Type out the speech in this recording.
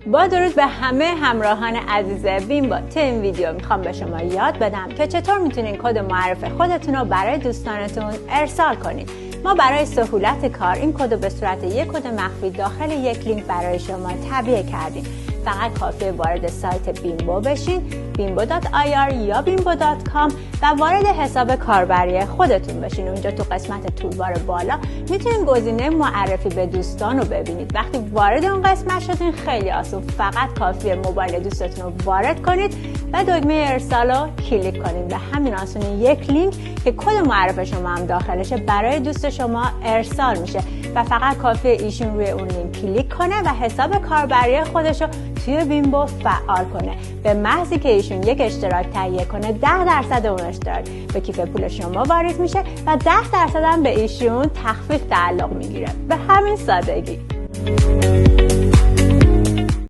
با درود به همه همراهان عزیز بیمبو. تو این ویدیو میخوام به شما یاد بدم که چطور میتونین کد معرف خودتون رو برای دوستانتون ارسال کنید. ما برای سهولت کار این کد رو به صورت یک کد مخفی داخل یک لینک برای شما تعبیه کردیم. فقط کافیه وارد سایت بیمبو بشین، bimbo.ir یا bimbo.com و وارد حساب کاربری خودتون بشین. اونجا تو قسمت تولبار بالا میتونید گزینه معرفی به دوستان رو ببینید. وقتی وارد اون قسمت شدین خیلی آسون، فقط کافیه موبایل دوستتون رو وارد کنید و دکمه ارسال رو کلیک کنید. به همین آسونی یک لینک که کد معرف شما هم داخلشه برای دوست شما ارسال میشه و فقط کافیه ایشون روی اون لینک کلیک کنه و حساب کاربری خودش رو توی بیمبو فعال کنه. به محضی که ایشون یک اشتراک تهیه کنه 10% اون اشتراک به کیف پول شما واریز میشه و 10% هم به ایشون تخفیف تعلق میگیره. به همین سادگی.